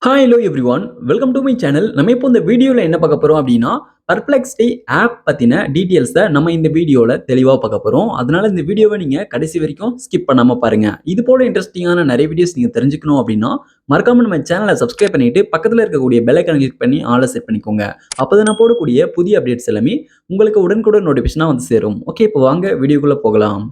Hi hello every one welcome to my channel. நம்ம இப்போ இந்த வீடியோவில் என்ன பார்க்க போகிறோம் அப்படின்னா பர்ப்ளெக்ஸிட்டி ஆப் பற்றின டீட்டெயில்ஸை நம்ம இந்த வீடியோவில் தெளிவாக பார்க்க போகிறோம். அதனால இந்த வீடியோவை நீங்கள் கடைசி வரைக்கும் ஸ்கிப் பண்ணாமல் பாருங்கள். இது போல இன்ட்ரெஸ்டிங்கான நிறைய வீடியோஸ் நீங்கள் தெரிஞ்சுக்கணும் அப்படின்னா மறக்காம நம்ம சேனலை சப்ஸ்கிரைப் பண்ணிட்டு பக்கத்தில் இருக்கக்கூடிய பெல் ஐக்கானை கிளிக் பண்ணி ஆளை செட் பண்ணிக்கோங்க. அப்போ நான் போடக்கூடிய புதிய அப்டேட்ஸ் எல்லாமே உங்களுக்கு உடனுக்குடன் நோட்டிஃபிகேஷனாக வந்து சேரும். ஓகே, இப்போ வாங்க வீடியோக்குள்ளே போகலாம்.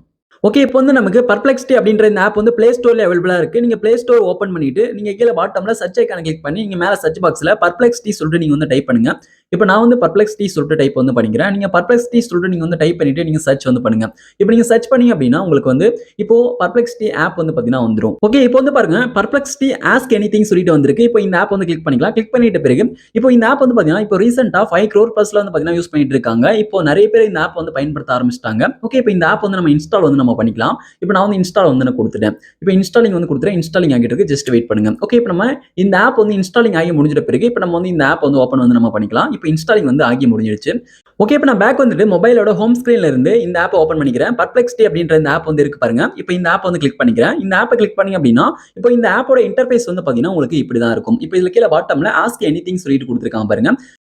ஓகே, இப்போ வந்து நமக்கு பர்ப்ளெக்ஸிட்டி அப்படின்ற இந்த ஆப் வந்து பிளே ஸ்டோர்ல அவைலபிளா இருக்கு. நீங்க பிளே ஸ்டோர் ஓப்பன் பண்ணிட்டு நீங்க கீழ பாட்டம்ல சர்ச் ஐகானை கிளிக் பண்ணி நீங்க மேல சர்ச் பாக்ஸ்ல பர்ப்ளெக்ஸிட்டி சொல்லிட்டு நீங்க வந்து டைப் பண்ணுங்க. இப்போ நான் வந்து பர்ப்ளெக்ஸிட்டி சொல்லிட்டு டைப் வந்து பண்ணிக்கிறேன். நீங்க பர்ப்ளெக்ஸிட்டி சொல்லிட்டு நீங்க வந்து டைப் பண்ணிட்டு நீங்க சர்ச் வந்து பண்ணுங்க. இப்போ நீங்க சர்ச் பண்ணீங்க அப்படின்னா உங்களுக்கு வந்து இப்போ பர்ப்ளெக்ஸிட்டி ஆப் வந்து பாத்தீங்கன்னா வந்துரும். ஓகே, இப்போ வந்து பாருங்க பர்ப்ளெக்ஸிட்டி ஆஸ்க் எனிதிங் சொல்லிட்டு வந்திருக்கு. இப்போ இந்த ஆப் வந்து கிளிக் பண்ணிக்கலாம். கிளிக் பண்ணிட்ட பிறகு இப்போ இந்த ஆப் வந்து பாத்தீங்கன்னா இப்போ ரீசெண்டா 5 crore பிளஸ்ல வந்து பாத்தீங்கன்னா யூஸ் பண்ணிட்டு இருக்காங்க. இப்போ நிறைய பேர் இந்த ஆப் வந்து பயன்படுத்த ஆரம்பிச்சிட்டாங்க. ஓகே, இப்போ இந்த ஆப் வந்து நம்ம இன்ஸ்டால் வந்து நம்ம பண்ணிக்கலாம். இப்போ நான் வந்து இன்ஸ்டால் வந்து நான் கொடுத்துட்டேன். இப்போ இன்ஸ்டாலிங் வந்து கொடுத்துறேன். இன்ஸ்டாலிங் ஆகிட்டு இருக்கு. ஜஸ்ட் வெயிட் பண்ணுங்க. ஓகே, இப்போ நம்ம இந்த ஆப் வந்து இன்ஸ்டாலிங் ஆகி முடிஞ்சிட்ட பிறகு இப்போ நம்ம வந்து இந்த ஆப் வந்து ஓப்பன் வந்து நம்ம பண்ணிக்கலாம். இப்போ இன்ஸ்டாலிங் வந்து ஆகி முடிஞ்சிருச்சு. ஓகே, இப்போ நான் பேக் வந்துட்டு மொபைலோட ஹோம் ஸ்கிரீன்ல இருந்து இந்த ஆப் ஓப்பன் பண்ணிக்கிறேன். பர்ப்ளெக்ஸிட்டி அப்படின்ற இந்த ஆப் வந்து இருக்கு பாருங்க. இப்போ இந்த ஆப் வந்து கிளிக் பண்ணிக்கிறேன். இந்த ஆப்பை கிளிக் பண்ணீங்க அப்படின்னா இப்போ இந்த ஆப்போட இன்டர்ஃபேஸ் வந்து பாத்தீங்கன்னா உங்களுக்கு இப்படி தான் இருக்கும். இப்போ இதுல கீழே பாட்டம்ல ஆஸ்க் எனிதிங் சொல்லிட்டு கொடுத்துருக்காங்க பாருங்க.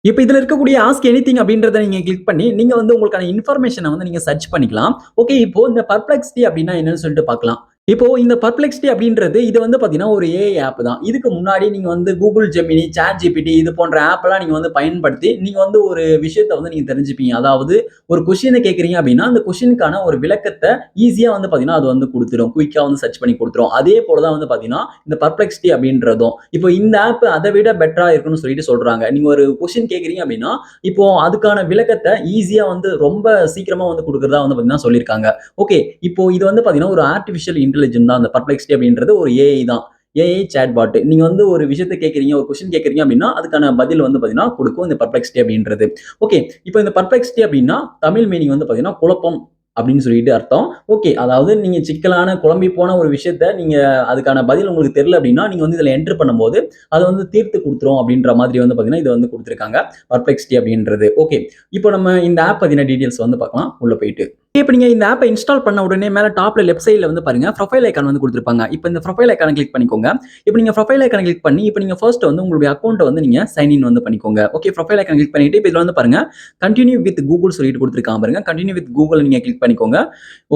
இப்போ இதுல இருக்கக்கூடிய ஆஸ்க் எனிதிங் அப்படின்றத நீங்க கிளிக் பண்ணி நீங்க வந்து உங்களுக்கான இன்ஃபர்மேஷனை வந்து நீங்க சர்ச் பண்ணிக்கலாம். ஓகே, இப்போ இந்த பர்ப்ளெக்ஸிட்டி அப்படின்னா என்னன்னு சொல்லிட்டு பார்க்கலாம். இப்போ இந்த பர்ப்ளெக்ஸிட்டி அப்படின்றது இது வந்து பாத்தீங்கன்னா ஒரு ஏஐ ஆப் தான். இதுக்கு முன்னாடி நீங்க வந்து கூகுள் ஜெமினி, சாட் ஜிபிடி இது போன்ற ஆப் எல்லாம் நீங்க வந்து பயன்படுத்தி நீங்க வந்து ஒரு விஷயத்தை வந்து நீங்க தெரிஞ்சுப்பீங்க. அதாவது ஒரு கொஸ்டினை கேட்கறீங்க அப்படின்னா அந்த கொஸ்டினுக்கான ஒரு விளக்கத்தை ஈஸியா வந்து பாத்தீங்கன்னா அது வந்து கொடுத்துரும். குயிக்கா வந்து சர்ச் பண்ணி கொடுத்துரும். அதே போலதான் வந்து பாத்தீங்கன்னா இந்த பர்ப்ளெக்ஸிட்டி அப்படின்றதும் இப்போ இந்த ஆப் அதை விட பெட்டரா இருக்குன்னு சொல்லிட்டு சொல்றாங்க. நீங்க ஒரு கொஸ்டின் கேட்கறீங்க அப்படின்னா இப்போ அதுக்கான விளக்கத்தை ஈஸியா வந்து ரொம்ப சீக்கிரமா வந்து கொடுக்கறதா வந்து பாத்தீங்கன்னா சொல்லியிருக்காங்க. ஓகே, இப்போ இது வந்து பாத்தீங்கன்னா ஒரு ஆர்டிஃபிஷியல் இன்டெலிஜென்ஸ் தான். அந்த பர்ப்ளெக்ஸிட்டி அப்படின்றது ஒரு ஏஐ தான். ஏஐ சாட் பாட். நீங்க வந்து ஒரு விஷயத்தை கேட்கறீங்க, ஒரு கொஸ்டின் கேட்கறீங்க அப்படின்னா அதுக்கான பதில் வந்து பாத்தீங்கன்னா கொடுக்கும் இந்த பர்ப்ளெக்ஸிட்டி அப்படின்றது. ஓகே, இப்போ இந்த பர்ப்ளெக்ஸிட்டி அப்படின்னா தமிழ் மீனிங் வந்து பாத்தீங்கன்னா குழப்பம் அப்படின்னு சொல்லிட்டு அர்த்தம். ஓகே, அதாவது நீங்க சிக்கலான குழம்பி போன ஒரு விஷயத்த நீங்க அதுக்கான பதில் உங்களுக்கு தெரியல அப்படின்னா நீங்க வந்து இதுல என்டர் பண்ணும்போது அதை வந்து தீர்த்து கொடுத்துரும் அப்படின்ற மாதிரி வந்து பாத்தீங்கன்னா இது வந்து கொடுத்துருக்காங்க பர்ப்ளெக்ஸிட்டி அப்படின்றது. ஓகே, இப்போ நம்ம இந்த ஆப் பத்தின டீடைல்ஸ் வந்து பார்க்கலாம் உள்ள போயிட்டு. இப்போ நீங்க இந்த ஆப்பை இன்ஸ்டால் பண்ண உடனே மேல டாப்ல லெஃப்ட் சைடுல வந்து பாருங்க ப்ரொஃபைல் ஐகான் வந்து கொடுத்திருப்பாங்க. இப்போ இந்த ப்ரொஃபைல் ஐகானை கிளிக் பண்ணிக்கோங்க. இப்போ நீங்க ப்ரொஃபைல் ஐகானை கிளிக் பண்ணி இப்போ நீங்க ஃபர்ஸ்ட் வந்து உங்களுடைய அக்கௌண்ட்டை வந்து நீங்க சைன் இன் வந்து பண்ணிக்கோங்க. ஓகே, ப்ரொஃபைல் ஐகான் கிளிக் பண்ணிட்டு இப்போ இதுல வந்து பாருங்க கண்டினியூ வித் கூகுள் சொல்லிட்டு கொடுத்திருக்காங்க பாருங்க. கண்டினியூ வித் கூகுள் நீங்க கிளிக் பண்ணிக்கோங்க.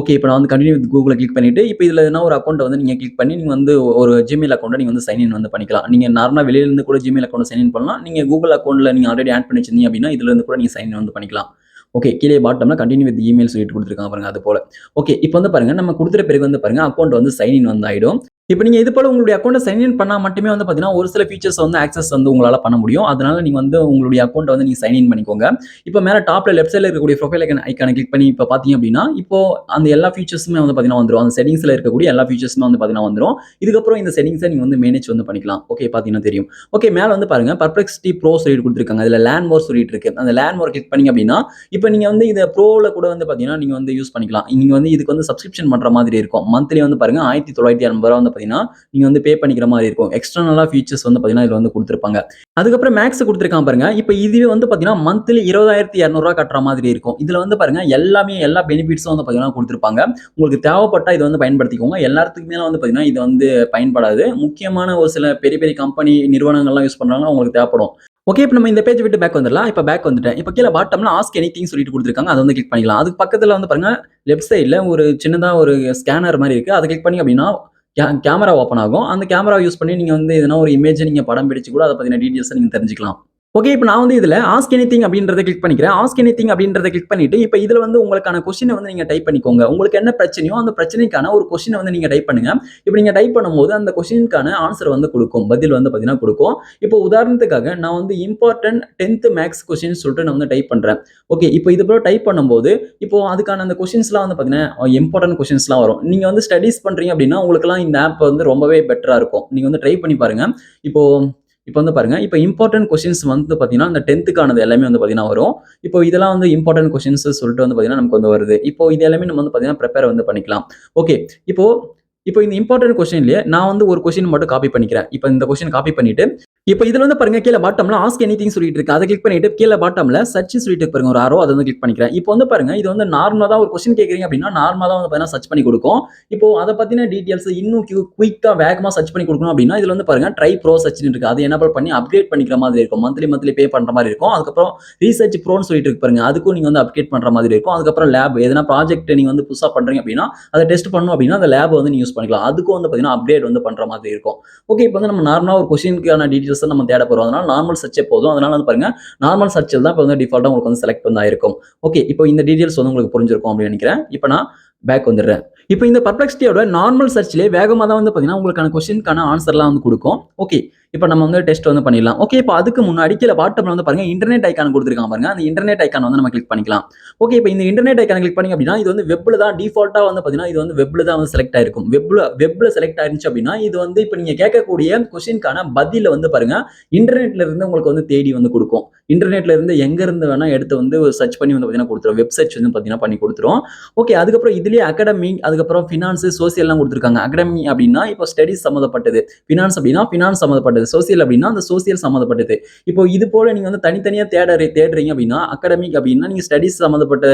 ஓகே, இப்போ நான் வந்து கண்டினியூ வித் கூகுளை கிளிக் பண்ணிட்டு இப்போ இதுல என்ன ஒரு அக்கௌண்ட்டை வந்து நீங்க கிளிக் பண்ணி நீங்க வந்து ஒரு ஜிமெயில் அக்கௌண்ட்டை நீங்க வந்து சைன் இன் வந்து பண்ணிக்கலாம். நீங்க நார்மலா வெளியில இருந்து கூட ஜிமெயில் அக்கௌண்ட் சைன் இன் பண்ணலாம். நீங்க கூகுள் அக்கௌண்ட்ல நீங்க ஆல்ரெடி ஆட் பண்ணி வச்சிருந்தீங்க அப்படின்னா இதுல இருந்து கூட நீங்க சைன் இன் வந்து பண்ணிக்கலாம். ஓகே, கீழே பாட்டம்ல கண்டினியூ வித் இமெயில் சொல்லிட்டு கொடுத்துருக்காங்க பாருங்க அது போல. ஓகே, இப்போ வந்து பாருங்க நம்ம கொடுத்துட்ட பிறகு வந்து பாருங்க அக்கௌண்ட் வந்து சைன் இன் வந்து ஆயிடும். இப்போ நீங்க இது போல உங்களுடைய அக்கௌண்ட்டை சைன் இன் பண்ணா மட்டுமே வந்து பாத்தீங்கன்னா ஒரு சில ஃபீச்சர்ஸ் வந்து ஆக்சஸ் வந்து உங்களால பண்ண முடியும். அதனால நீங்க வந்து உங்களுடைய அக்கௌண்ட்டை வந்து நீங்க சைன் இன் பண்ணிக்கோங்க. இப்போ மேல டாப்ல லெஃப்ட் சைடுல இருக்கக்கூடிய ப்ரொஃபைல் ஐகானை கிளிக் பண்ணி இப்போ பாத்தீங்க அப்படின்னா இப்போ அந்த எல்லா ஃபீச்சர்ஸுமே வந்து பாத்தீங்கன்னா வந்துரும். அந்த செட்டிங்ஸ்ல இருக்கக்கூடிய எல்லா ஃபீச்சர்ஸுமே வந்து பாத்தீங்கன்னா வந்துரும். இதுக்கப்புறம் இந்த செட்டிங்ஸை நீங்க வந்து மேனேஜ் வந்து பண்ணிக்கலாம். ஓகே, பாத்தீங்கன்னா தெரியும். ஓகே, மேல வந்து பாருங்க பர்ப்ளெக்ஸிட்டி ப்ரோ சொல்லிட்டு கொடுத்துருக்காங்க. அதுல லேண்ட் மோர் சொல்லிட்டு இருக்கு. அந்த லேண்ட் மோர் கிளிக் பண்ணீங்க அப்படின்னா இப்போ நீங்க வந்து இதை ப்ரோல கூட வந்து பாத்தீங்கன்னா நீங்க வந்து யூஸ் பண்ணிக்கலாம். நீங்க வந்து இதுக்கு வந்து சப்ஸ்கிரிப்ஷன் பண்ற மாதிரி இருக்கும். மந்த்லி வந்து பாருங்க 1950 ரூபாய் வந்து பாத்தீங்கன்னா நீங்க வந்து பே பண்ணிக்கிற மாதிரி இருக்கும். எக்ஸ்டர்னலா ஃபீச்சர்ஸ் வந்து பாத்தீங்கன்னா இதுல வந்து கொடுத்திருப்பாங்க. அதுக்கப்புறம் மேக்ஸ் கொடுத்திருக்கான் பாருங்க. இப்போ இதுவே வந்து பாத்தீங்கன்னா மந்த்லி 20,200 ரூபாய் கட்டுற மாதிரி இருக்கும். இதுல வந்து பாருங்க எல்லாமே எல்லா பெனிஃபிட்ஸும் வந்து பாத்தீங்கன்னா கொடுத்திருப்பாங்க. உங்களுக்கு தேவைப்பட்டா இதை வந்து பயன்படுத்திக்கோங்க. எல்லாத்துக்குமே வந்து பாத்தீங்கன்னா இது வந்து பயன்படாது. முக்கியமான ஒரு சில பெரிய பெரிய கம்பெனி நிறுவனங்கள்லாம் யூஸ் பண்றாங்க உங்களுக்கு தேவைப்படும். ஓகே, இப்போ நம்ம இந்த பேஜ் விட்டு பேக் வந்துடலாம். இப்போ பேக் வந்துட்டேன். இப்போ கீழே பாட்டம்ல ஆஸ்க் எனிதிங் சொல்லிட்டு கொடுத்துருக்காங்க. அதை வந்து கிளிக் பண்ணிக்கலாம். அதுக்கு பக்கத்துல வந்து பாருங்க லெஃப்ட் சைடுல ஒரு சின்னதா ஒரு ஸ்கேனர் மாதிரி இருக்கு. அதை கிளிக் பண்ணி அப்படின்னா கேமரா ஓப்பன் ஆகும். அந்த கேமரா யூஸ் பண்ணி நீங்க வந்து எதனா ஒரு இமேஜ் நீங்க படம் பிடிச்சு கூட அதை பத்தின டீடைல்ஸ் நீங்க தெரிஞ்சுக்கலாம். ஓகே, இப்போ நான் வந்து இதுல ஆஸ்க் எனிதிங் அப்படின்றத கிளிக் பண்ணிக்கிறேன். ஆஸ்க் எனிதிங் அப்படின்றத கிளிக் பண்ணிட்டு இப்போ இதுல வந்து உங்களுக்கான கொஸ்டினை வந்து நீங்க டைப் பண்ணிக்கோங்க. உங்களுக்கு என்ன பிரச்சனையோ அந்த பிரச்சனைக்கான ஒரு கொஸ்டினை வந்து நீங்க டைப் பண்ணுங்க. இப்போ நீங்க டைப் பண்ணும்போது அந்த கொஸ்டினுக்கான ஆன்சர் வந்து கொடுக்கும். பதில் வந்து பாத்தீங்கன்னா கொடுக்கும். இப்போ உதாரணத்துக்காக நான் வந்து இம்பார்ட்டன்ட் 10th மேக்ஸ் கொஸ்டின் சொல்லிட்டு நான் வந்து டைப் பண்றேன். ஓகே, இப்போ இது போல டைப் பண்ணும்போது இப்போ அதுக்கான அந்த கொஸ்டின்ஸ்லாம் வந்து பாத்தீங்கன்னா இம்பார்ட்டன்ட் கொஸ்டின்ஸ்லாம் வரும். நீங்க வந்து ஸ்டடிஸ் பண்றீங்க அப்படின்னா உங்களுக்குலாம் இந்த ஆப் வந்து ரொம்பவே பெட்டரா இருக்கும். நீங்க வந்து ட்ரை பண்ணி பாருங்க. இப்போ இப்போ வந்து பாருங்க இப்போ இம்பார்ட்டன்ட் கொஸ்டின்ஸ் வந்து பாத்தீங்கன்னா அந்த 10th எல்லாமே வந்து பாத்தீங்கன்னா வரும். இப்போ இதெல்லாம் வந்து இம்பார்ட்டன்ட் கொஸ்டின்ஸ் சொல்லிட்டு வந்து பாத்தீங்கன்னா நமக்கு வந்து வருது. இப்போ இது எல்லாமே நம்ம வந்து பாத்தீங்கன்னா ப்ரிப்பேர் வந்து பண்ணிக்கலாம். ஓகே, இப்போ இப்போ இந்த இம்பார்ட்டன்ட் கொஸ்டின்லயே நான் வந்து ஒரு கொஸ்டின் மட்டும் காப்பி பண்ணிக்கிறேன். இப்போ இந்த கொஸ்டின் காப்பி பண்ணிட்டு இப்போ இதுல வந்து பாருங்க கீழ பாட்டம்ல ஆஸ்க் எனிதிங் சொல்லிட்டு இருக்கு. அத கிளிக் பண்ணிட்டு கீழ பாட்டம்ல சர்ச் சொல்லிட்டு இருக்கு பாருங்க ஒரு ஆரோ, அத வந்து கிளிக் பண்ணிக்கிறேன். இப்போ வந்து பாருங்க இது வந்து நார்மலா தான் ஒரு கொஸ்டின் கேட்கறீங்க அப்படின்னா நார்மலா தான் வந்து பாத்தீங்கன்னா சர்ச் பண்ணி கொடுக்கும். இப்போ அத பத்தின டீடைல்ஸ் இன்னும் குயிக்கா வேகமா சர்ச் பண்ணி கொடுக்கணும் அப்படின்னா இதுல வந்து பாருங்க ட்ரை ப்ரோ சர்ச்னு இருக்கு. அது எனேபிள் பண்ணி அப்கிரேட் பண்ணிக்கிற மாதிரி இருக்கும். மந்த்லி பே பண்ற மாதிரி இருக்கும். அதுக்கப்புறம் ரீசர்ச் ப்ரோன்னு சொல்லிட்டு இருக்கு பாருங்க. அதுக்கும் நீங்க வந்து அப்கிரேட் பண்ற மாதிரி இருக்கும். அதுக்கப்புறம் லேப் எதனா ப்ராஜெக்ட் நீங்க வந்து புதுசா பண்றீங்க அப்படின்னா அதை டெஸ்ட் பண்ணணும் அப்படின்னா அந்த லேப் வந்து நீங்க யூஸ் பண்ணிக்கலாம். அதுக்கும் வந்து பாத்தீங்கன்னா அப்கிரேட் வந்து பண்ற மாதிரி இருக்கும். ஓகே, இப்போ வந்து நம்ம நார்மலா ஒரு கொஸ்டினுக்கான டீடைல்ஸ் நம்ம தேட போறோம். அதனால நார்மல் சர்ச்சே போதும். அதனால வந்து பாருங்க நார்மல் சர்ச்சில் தான் இப்போ வந்து டிஃபால்ட்டா உங்களுக்கு வந்து செலக்ட் வந்து ஆயிருக்கும். ஓகே, இப்போ இந்த டீடைல்ஸ் வந்து உங்களுக்கு புரிஞ்சிருக்கும் அப்படின்னு நினைக்கிறேன். இப்போ நான் பேக் வந்துடுறேன். இப்போ இந்த பர்ப்ளெக்சிட்டியோட நார்மல் சர்ச்லேயே வேகமாக தான் வந்து பார்த்தீங்கன்னா உங்களுக்கான கொஸ்டினுக்கான ஆன்சர்லாம் வந்து கொடுக்கும். ஓகே, இப்போ நம்ம வந்து டெஸ்ட் வந்து பண்ணிடலாம். ஓகே, இப்போ அதுக்கு முன்னாடி கீழே பாட்டம்ல வந்து பாருங்க இன்டர்நெட் ஐக்கான் கொடுத்துருக்காங்க பாருங்க. அந்த இன்டர்நெட் ஐக்கான் வந்து நம்ம கிளிக் பண்ணிக்கலாம். ஓகே, இப்போ இந்த இன்டர்நெட் ஐக்கான் கிளிக் பண்ணி அப்படின்னா இது வந்து வெப்ல தான் டிஃபால்ட்டா வந்து பார்த்தீங்கன்னா இது வந்து வெப்ல தான் வந்து செலக்ட் ஆயிருக்கும். வெப்ல செலக்ட் ஆயிருந்துச்சு அப்படின்னா இது வந்து இப்போ நீங்க கேட்கக்கூடிய கொஸ்டினுக்கான பதில வந்து பாருங்க இன்டர்நெட்ல இருந்து உங்களுக்கு வந்து தேடி வந்து கொடுக்கும். இன்டர்நெட்ல இருந்து எங்க இருந்து வேணா எடுத்து வந்து சர்ச் பண்ணி வந்து பார்த்தீங்கன்னா கொடுத்துரும். வெப் சர்ச் வந்து பார்த்தீங்கன்னா பண்ணி கொடுத்துரும். ஓகே, அதுக்கப்புறம் இதுலயே அகாடமி, அதுக்கப்புறம் ஃபினான்ஸ், சோசியல்லாம் கொடுத்துருக்காங்க. அகாடமி அப்படின்னா இப்போ ஸ்டடிஸ் சம்மந்தப்பட்டது, ஃபினான்ஸ் அப்படின்னா ஃபினான்ஸ் சம்மந்தப்பட்டது, சோசியல் அப்படின்னா அந்த சோசியல் சம்மந்தப்பட்டது. இப்போ இது போல நீங்க வந்து தனித்தனியா தேடுறீங்க அப்படின்னா அகாடமிக் அப்படின்னா நீங்க ஸ்டடிஸ் சம்மந்தப்பட்ட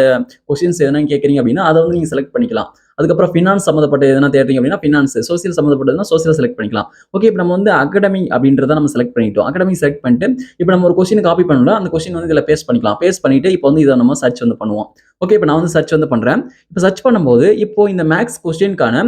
கொஸ்டின்ஸ் எதனா கேட்குறீங்க அப்படின்னா அதை வந்து நீங்க செலக்ட் பண்ணிக்கலாம். அதுக்கப்புறம் ஃபினான்ஸ் சம்மந்தப்பட்ட எதனா தேடுறீங்க அப்படின்னா ஃபினான்ஸ், சோசியல் சம்மந்தப்பட்டதுன்னா சோசியல் செலக்ட் பண்ணிக்கலாம். ஓகே, இப்போ நம்ம வந்து அகாடமி அப்படின்றத நம்ம செலக்ட் பண்ணிட்டோம். அகாடமி செலக்ட் பண்ணிட்டு இப்போ நம்ம ஒரு கொஸ்டின் காப்பி பண்ணலாம். அந்த கொஸ்டின் வந்து இதில் பேஸ்ட் பண்ணிக்கலாம். பேஸ்ட் பண்ணிட்டு இப்போ வந்து இதை நம்ம சர்ச் வந்து பண்ணுவோம். ஓகே, இப்போ நான் வந்து சர்ச் வந்து பண்றேன். இப்போ சர்ச் பண்ணும்போது இப்போ இந்த மேக்ஸ் கொஸ்டினுக்கான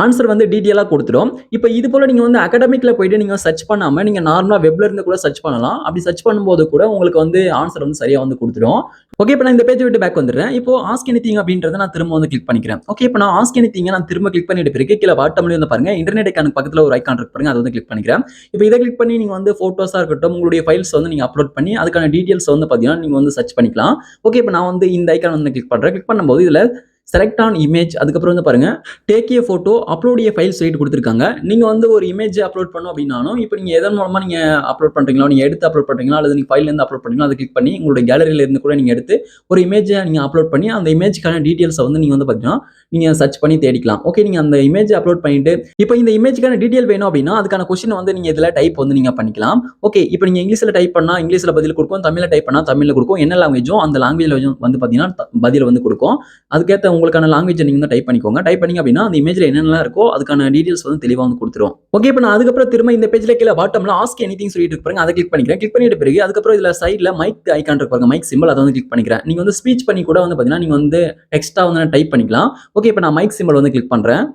ஆன்சர் வந்து டீட்டெயிலாக கொடுத்துரும். இப்போ இது போல நீங்க வந்து அகாடமிக்ல போயிட்டு நீங்க சர்ச் பண்ணாம நீங்க நார்மலா வெப்ல இருந்து கூட சர்ச் பண்ணலாம். அப்படி சர்ச் பண்ணும்போது கூட உங்களுக்கு வந்து ஆன்சர் வந்து சரியா வந்து கொடுத்துரும். ஓகே, இப்போ நான் இந்த பேஜ் விட்டு பேக் வந்துடுறேன். இப்போ ஆஸ்க் எனிதிங் அப்படின்றத நான் திரும்ப வந்து கிளிக் பண்ணிக்கிறேன். ஓகே, இப்போ நான் ஆஸ்க் எனிதிங் நான் திரும்ப கிளிக் பண்ணிட்டு பிறகு கீழே பாட்டம்ல வந்து பாருங்க இன்டர்நெட் ஐகானுக்கு பக்கத்துல ஒரு ஐகான் இருக்கு பாருங்க, அதை வந்து கிளிக் பண்ணிக்கிறேன். இப்போ இதை கிளிக் பண்ணி நீங்க வந்து போட்டோஸா இருக்கட்டும் உங்களுடைய ஃபைல்ஸ் வந்து நீங்க அப்லோட் பண்ணி அதுக்கான டீடைல்ஸ் வந்து பாத்தீங்கன்னா நீங்க வந்து சர்ச் பண்ணிக்கலாம். ஓகே, இப்போ நான் வந்து இந்த ஐகான் வந்து கிளிக் பண்றேன். கிளிக் பண்ணும்போது இதுல செலக்ட் ஆன் இமேஜ், அதுக்கப்புறம் வந்து பாருங்க take a photo upload A file சொல்லிட்டு கொடுத்துருக்காங்க. நீங்க வந்து ஒரு இமேஜ் அப்லோட் பண்ணணும் அப்படின்னாலும் இப்போ நீங்க எதன் மூலமா நீங்க அப்லோட் பண்றீங்களோ, நீங்க எடுத்து அப்லோட் பண்றீங்களா அல்லது நீங்க ஃபைல்ல இருந்து அப்லோட் பண்றீங்களா அதை கிளிக் பண்ணி உங்களுடைய கேலரியில இருந்து கூட நீங்க எடுத்து ஒரு இமேஜை நீங்க அப்லோட் பண்ணி அந்த இமேஜ்க்கான டீடைல்ஸை வந்து நீங்க வந்து பாத்தீங்கன்னா நீங்க சர்ச் பண்ணி தேடிக்கலாம். ஓகே, நீங்க அந்த இமேஜ் அப்லோட் பண்ணிட்டு இப்போ இந்த இமேஜ்க்கான டீடைல் வேணும் அப்படின்னா அதுக்கான கொஸ்டின் வந்து நீங்க இதுல டைப் வந்து நீங்க பண்ணிக்கலாம். ஓகே, இப்போ நீங்க இங்கிலீஷ்ல டைப் பண்ணா இங்கிலீஷ்ல பதில் கொடுக்கும், தமிழ்ல டைப் பண்ணா தமிழ்ல கொடுக்கும். என்ன லாங்குவேஜோ அந்த லாங்குவேஜ்ல வந்து பாத்தீங்கன்னா பதில் வந்து கொடுக்கும். அதுக்கேற்ற உங்களுக்கான லாங்குவேஜ் நீங்க வந்து டைப் பண்ணிக்கோங்க. டைப் பண்ணீங்க அப்படின்னா அந்த இமேஜ்ல என்னென்னலாம் இருக்கோ அதுக்கான டீடைல்ஸ் வந்து தெளிவா வந்து கொடுத்துரும். ஓகே, இப்போ நான் அதுக்கப்புறம் திரும்ப இந்த பேஜ்ல கீழே பாட்டம்ல ஆஸ்க் எனிதிங் சொல்லிட்டு இருக்கு பாருங்க, அதை கிளிக் பண்ணிக்கிறேன். கிளிக் பண்ணிட்ட பிறகு அதுக்கப்புறம் இதுல சைட்ல மைக் ஐகான் இருக்கு பாருங்க, மைக் சிம்பிள், அதை வந்து கிளிக் பண்ணிக்கிறேன். நீங்க வந்து ஸ்பீச் பண்ணி கூட வந்து பாத்தீங்கன்னா நீங்க வந்து டெக்ஸ்டா வந்து டைப் பண்ணிக்கலாம். ஓகே, இப்போ நான் மைக் சிம்பிள் வந்து கிளிக் பண்றேன்.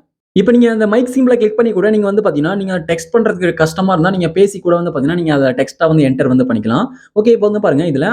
இப்போ நீங்க அந்த மைக் சிம்பிள கிளிக் பண்ணி கூட நீங்க வந்து பாத்தீங்கன்னா நீங்க டெக்ஸ்ட் பண்றதுக்கு கஷ்டமா இருந்தா நீங்க பேசி கூட வந்து பாத்தீங்கன்னா நீங்க அதை டெக்ஸ்டா வந்து என்டர் வந்து பண்ணிக்கலாம். ஓகே, இப்போ வந்து பாருங்க இதுல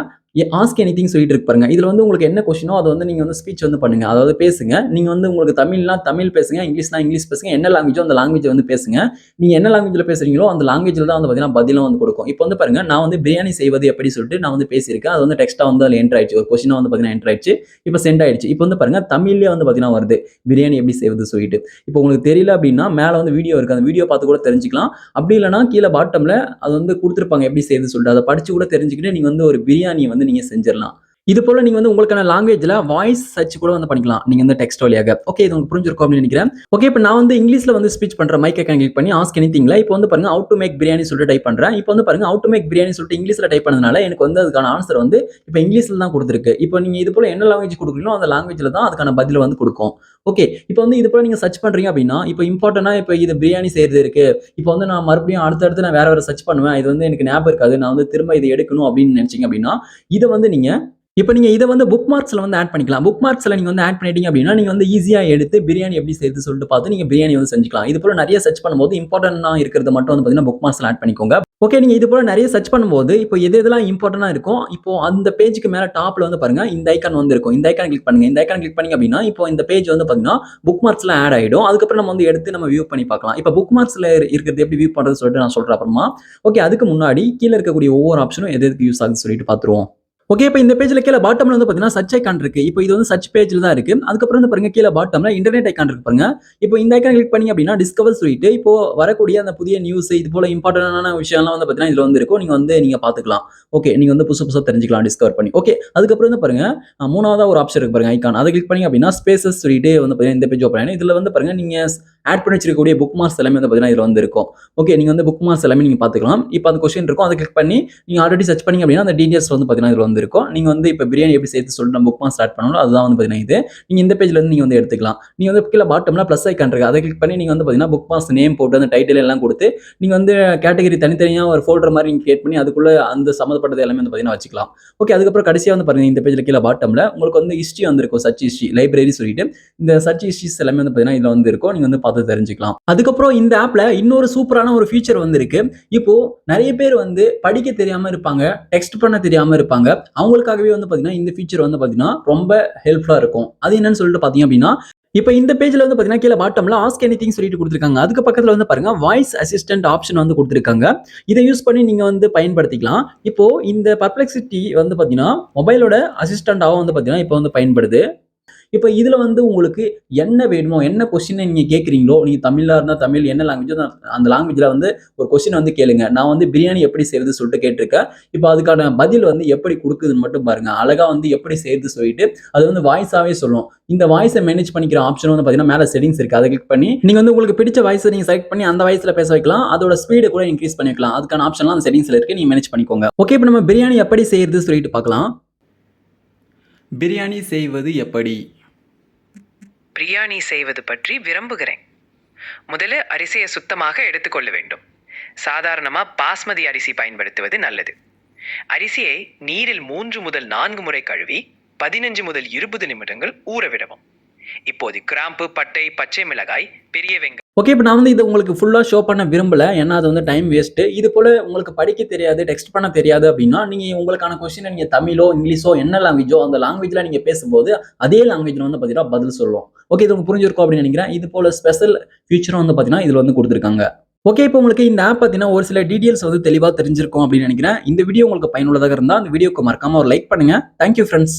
ஆஸ்க் எனிதிங் சொல்லிட்டு இருக்கு பாருங்க. இதுல வந்து உங்களுக்கு என்ன கொஸ்டினோ அதை வந்து நீங்க வந்து ஸ்பீச் வந்து பண்ணுங்க, அதாவது பேசுங்க. நீங்க வந்து உங்களுக்கு தமிழ்னா தமிழ் பேசுங்க, இங்கிலீஷ்னா இங்கிலீஷ் பேசுங்க, என்ன லாங்குவேஜோ அந்த லாங்குவேஜ் வந்து பேசுங்க. நீங்க என்ன லாங்குவேஜ்ல பேசுறீங்களோ அந்த லாங்குவேஜ்ல தான் வந்து பாத்தீங்கன்னா பதிலும் வந்து கொடுக்கும். இப்போ வந்து பாருங்க நான் வந்து பிரியாணி செய்வது எப்படி சொல்லிட்டு நான் வந்து பேசியிருக்கேன். அது வந்து டெக்ஸ்டா வந்து அதுல என்டர் ஆயிடுச்சு, ஒரு கொஸ்டினா வந்து பாத்தீங்கன்னா என்டர் ஆயிடுச்சு. இப்போ சென்ட் ஆயிடுச்சு. இப்போ வந்து பாருங்க தமிழ்லயே வந்து பாத்தீங்கன்னா வருது பிரியாணி எப்படி செய்வது சொல்லிட்டு. இப்போ உங்களுக்கு தெரியல அப்படின்னா மேல வந்து வீடியோ இருக்கு, அந்த வீடியோ பார்த்து கூட தெரிஞ்சுக்கலாம். அப்படி இல்லைன்னா கீழே பாட்டம்ல அது வந்து கொடுத்துருப்பாங்க எப்படி செய்யுது சொல்லிட்டு, அதை படிச்சு கூட தெரிஞ்சுக்கிட்டு நீங்க வந்து ஒரு பிரியாணி வந்து நீங்க செஞ்சிடலாம். இது போல நீங்க வந்து உங்களுக்கான லாங்குவேஜ்ல வாய்ஸ் சர்ச் கூட வந்து பண்ணிக்கலாம் நீங்க இந்த டெக்ஸ்ட் வழியாக. ஓகே, இது உங்களுக்கு புரிஞ்சிருக்கும் அப்படின்னு நினைக்கிறேன். ஓகே, இப்போ நான் வந்து இங்கிலீஷ்ல வந்து ஸ்பீச் பண்ற மைக் ஐகான் கிளிக் பண்ணி ஆஸ்க் எனிதிங்ல இப்போ வந்து பாருங்க ஹவ் டு மேக் பிரியாணி சொல்லிட்டு டைப் பண்றேன். இப்போ வந்து பாருங்க ஹவ் டு மேக் பிரியாணி சொல்லிட்டு இங்கிலீஷ்ல டைப் பண்ணதுனால எனக்கு வந்து அதுக்கான ஆன்சர் வந்து இப்போ இங்கிலீஷ்ல தான் கொடுத்துருக்கு. இப்போ நீங்க இது போல என்ன லாங்குவேஜ் கொடுக்குறீங்களோ அந்த லாங்குவேஜ்ல தான் அதுக்கான பதில வந்து கொடுக்கும். ஓகே, இப்போ வந்து இது போல நீங்க சர்ச் பண்றீங்க அப்படின்னா இப்போ இம்பார்ட்டன்டா இப்போ இது பிரியாணி செய்யறது இருக்கு. இப்போ வந்து நான் மறுபடியும் அடுத்தடுத்து நான் வேற சர்ச் பண்ணுவேன். இது வந்து எனக்கு ஞாபகம் இருக்காது. நான் வந்து திரும்ப இதை எடுக்கணும் அப்படின்னு நினைச்சீங்க அப்படின்னா இதை வந்து நீங்க இப்போ நீங்க இதை வந்து புக் மார்க்ஸ்ல வந்து ஆட் பண்ணிக்கலாம். புக் மார்க்ஸ்ல நீங்க வந்து ஆட் பண்ணிட்டீங்க அப்படின்னா நீங்க வந்து ஈஸியா எடுத்து பிரியாணி எப்படி செய்யுது சொல்லிட்டு பார்த்து நீங்க பிரியாணி வந்து செஞ்சுக்கலாம். இது போல நிறைய சர்ச் பண்ணும்போது இம்பார்ட்டன்டா இருக்கிறத மட்டும் வந்து பாத்தீங்கன்னா புக் மார்க்ஸ்ல ஆட் பண்ணிக்கோங்க. ஓகே, நீங்க இது போல நிறைய சர்ச் பண்ணும்போது இப்போ எதெல்லாம் இம்பார்ட்டன்டா இருக்கும் இப்போ அந்த பேஜுக்கு மேல டாப்ல வந்து பாருங்க இந்த ஐகான் வந்து இருக்கும். இந்த ஐகான் கிளிக் பண்ணுங்க. இந்த ஐகான் கிளிக் பண்ணீங்க அப்படின்னா இப்போ இந்த பேஜ் வந்து பாத்தீங்கன்னா புக் மார்க்ஸ்ல ஆட் ஆயிடும். அதுக்கப்புறம் நம்ம வந்து எடுத்து நம்ம வியூ பண்ணி பார்க்கலாம். இப்போ புக் மார்க்ஸ்ல இருக்கிறது எப்படி வியூ பண்றது சொல்லிட்டு நான் சொல்றேன் அப்புறமா. ஓகே, அதுக்கு முன்னாடி கீழே இருக்கக்கூடிய ஒவ்வொரு ஆப்ஷனும் எதுக்கு யூஸ் ஆகுதுன்னு சொல்லிட்டு பாத்துருவோம். ஓகே. இப்ப இந்த பேஜ்ல கீழ பாட்டம்ல வந்து பார்த்தீங்கன்னா, சர்ச் ஐகான் இருக்கு. இப்போ இது வந்து சர்ச் பேஜ்ல தான் இருக்கு. அதுக்கப்புறம் வந்து பாருங்க கீழ பாட்டம்ல இன்டர்நெட் ஐகான் இருக்கு பாருங்க. இப்போ இந்த ஐகான கிளிக் பண்ணீங்க அப்படின்னா, டிஸ்கவர் சொல்லிட்டு இப்போ வரக்கூடிய அந்த புதிய நியூஸ் இது போல இம்பார்ட்டன்டான விஷயம்லாம் வந்து பார்த்தீங்கன்னா, இதுல வந்து இருக்கும். நீங்க பார்த்துக்கலாம். ஓகே. நீங்க வந்து புதுசு புதுசா தெரிஞ்சுக்கலாம் டிஸ்கவர் பண்ணி. ஓகே. அதுக்கப்புறம் வந்து பாருங்க, 3வதா ஒரு ஆப்ஷன் இருக்கு பாருங்க ஐகான். அத கிளிக் பண்ணீங்க அப்படின்னா, ஸ்பேசஸ் சொல்லிட்டு வந்து பார்த்தீங்கன்னா, இந்த பேஜ் ஓப்பன் ஆயிடும். இதுல வந்து பாருங்க நீங்க ஆட் பண்ணி வச்சிருக்கக்கூடிய புக் மார்க்ஸ் எல்லாமே வந்து பார்த்தீங்கன்னா, இதுல வந்து இருக்கும். ஓகே. நீங்க வந்து புக் மார்க்ஸ் எல்லாமே நீங்க பார்த்துக்கலாம். இப்போ அந்த கொஸ்டின் இருக்கும். அத கிளிக் பண்ணி நீங்க ஆல்ரெடி சர்ச் பண்ணீங்க அப்படின்னா, அந்த டீடைல்ஸ் வந்து பார்த்தீங்கன்னா, இதுல வந்து இருக்கும். நீங்க வந்து இப்ப பிரியாணி எப்படி செய்றது சொல்லிட்டு நம்ம புக் மார்க் ஸ்டார்ட் பண்ணோம்ல, அதுதான் வந்து பார்த்தீங்கன்னா இது. நீங்க இந்த பேஜ்ல இருந்து நீங்க வந்து எடுத்துக்கலாம். நீங்க வந்து கீழ பாட்டம்ல பிளஸ் ஐகான் இருக்கு. அத கிளிக் பண்ணி நீங்க வந்து பார்த்தீங்கன்னா, புக் மார்க்ஸ் நேம் போட்டு அந்த டைட்டில் எல்லாம் குடுத்து, நீங்க வந்து கேட்டகரி தனித்தனியா ஒரு ஃபோல்டர் மாரி நீங்க கிரியேட் பண்ணி அதுக்குள்ள அந்த சம்மந்தப்பட்டது எல்லாமே வந்து பார்த்தீங்கன்னா வச்சுக்கலாம். ஓகே. அதுக்கப்புறம் கடைசியா வந்து பாருங்க இந்த பேஜ்ல கீழ பாட்டம்ல உங்களுக்கு வந்து ஹிஸ்டரி வந்திருக்கும். சர்ச் ஹிஸ்டரி, லைப்ரரி சொல்லிட்டு இந்த சர்ச் ஹிஸ்டரிஸ் எல்லாமே வந்து பார்த்தீங்கன்னா, இதுல வந்து இருக்கும். நீங்க வந்து பார்த்து தெரிஞ்சுக்கலாம். அதுக்கப்புறம் இந்த ஆப்ல இன்னொரு சூப்பரான ஒரு ஃபீச்சர் வந்திருக்கு. இப்போ நெறைய பேர் வந்து படிக்க தெரியாம இருப்பாங்க. டெக்ஸ்ட் பண்ண தெரியாம இருப்பாங்க. அவங்களுக்காகவே வந்து பார்த்தீங்கன்னா, இந்த ஃபீச்சர் வந்து பார்த்தீங்கன்னா, ரொம்ப ஹெல்ப்ஃபுல்லா இருக்கும். அது என்னன்னு சொல்லிட்டு பார்த்தீங்க அப்படின்னா, இப்ப இந்த பேஜ்ல வந்து பார்த்தீங்கன்னா, கீழ பாட்டம்ல ஆஸ்க் எனிதிங் சொல்லிட்டு குடுத்திருக்காங்க. அதுக்கு பக்கத்துல வந்து பாருங்க, வாய்ஸ் அசிஸ்டன்ட் ஆப்ஷன் வந்து குடுத்திருக்காங்க. இத யூஸ் பண்ணி நீங்க வந்து பயன்படுத்திக்கலாம். இப்போ இந்த பெர்ப்ளெக்ஸிட்டி வந்து பார்த்தீங்கன்னா, மொபைலோட அசிஸ்டன்ட்டாவும் வந்து பார்த்தீங்கன்னா, இப்ப வந்து பயன்படுது. இப்ப இதுல வந்து உங்களுக்கு என்ன வேணுமோ, என்ன கொஸ்டின் நீங்க கேட்கிறீங்களோ, நீங்க தமிழா இருந்தா தமிழ், என்ன லாங்குவேஜோ அந்த லாங்குவேஜ்ல வந்து ஒரு கொஸ்டின் வந்து கேளுங்க. நான் வந்து பிரியாணி எப்படி செய்றது சொல்லிட்டு கேட்டிருக்கேன். இப்ப அதுக்கான பதில் வந்து எப்படி குடுக்குதுன்னு மட்டும் பாருங்க. அழகா வந்து எப்படி செய்றது சொல்லிட்டு, அது வந்து வாய்ஸாவே சொல்லும். இந்த வாய்ஸ மேனேஜ் பண்ணிக்கிற ஆப்ஷன் வந்து பார்த்தீங்கன்னா, மேல செட்டிங்ஸ் இருக்கு. அத கிளிக் பண்ணி, நீங்க வந்து உங்களுக்கு பிடிச்ச வாய்ஸ நீங்க செலக்ட் பண்ணி அந்த வாய்ஸ்ல பேச வைக்கலாம். அதோட ஸ்பீட கூட இன்கிரீஸ் பண்ணி வைக்கலாம். அதுக்கான ஆப்ஷன்லாம் அந்த செட்டிங்ஸ்ல இருக்கு. நீங்க மேனேஜ் பண்ணிக்கோங்க. ஓகே. இப்ப நம்ம பிரியாணி எப்படி செய்றது சொல்லிட்டு பார்க்கலாம். பிரியாணி செய்வது எப்படி? பிரியாணி செய்வது பற்றி விரும்புகிறேன். முதல்ல அரிசியை சுத்தமாக எடுத்துக்கொள்ள வேண்டும். சாதாரணமா பாஸ்மதி அரிசி பயன்படுத்துவது நல்லது. அரிசியை நீரில் 3 முதல் 4 முறை கழுவி 15 முதல் 20 நிமிடங்கள் ஊற விடவும். இப்போது கிராம்பு, பட்டை, பச்சை மிளகாய், பெரிய வெங்காயம். ஓகே. இப்ப நான் வந்து இத உங்களுக்கு ஃபுல்லா ஷோ பண்ண விரும்பல. ஏன்னா அது வந்து டைம் வேஸ்ட்டு. இது போல உங்களுக்கு படிக்க தெரியாது, டெக்ஸ்ட் பண்ண தெரியாது அப்டின்னா, நீங்க உங்களுக்கான கொஸ்டின நீங்க தமிழோ, இங்கிலீஷோ என்ன லாங்குவேஜோ அந்த லாங்குவேஜ்ல நீங்க பேசும்போது, அதே லாங்குவேஜ்ல வந்து பார்த்தீங்கன்னா பதில் சொல்லும். ஓகே. இது உங்களுக்கு புரிஞ்சிருக்கும் அப்டின்னு நெனைக்கிறேன். இது போல ஸ்பெஷல் ஃபீச்சரும் வந்து பார்த்தீங்கன்னா, இதுல வந்து குடுத்திருக்காங்க. ஓகே. இப்ப உங்களுக்கு இந்த ஆப் பத்தின ஒரு சில டீடைல்ஸ் வந்து தெளிவா தெரிஞ்சிருக்கும் அப்டின்னு நெனைக்கிறேன். இந்த வீடியோ உங்களுக்கு பயனுள்ளதாக இருந்தா, அந்த வீடியோக்கு மறக்காம ஒரு லைக் பண்ணுங்க. Thank you friends.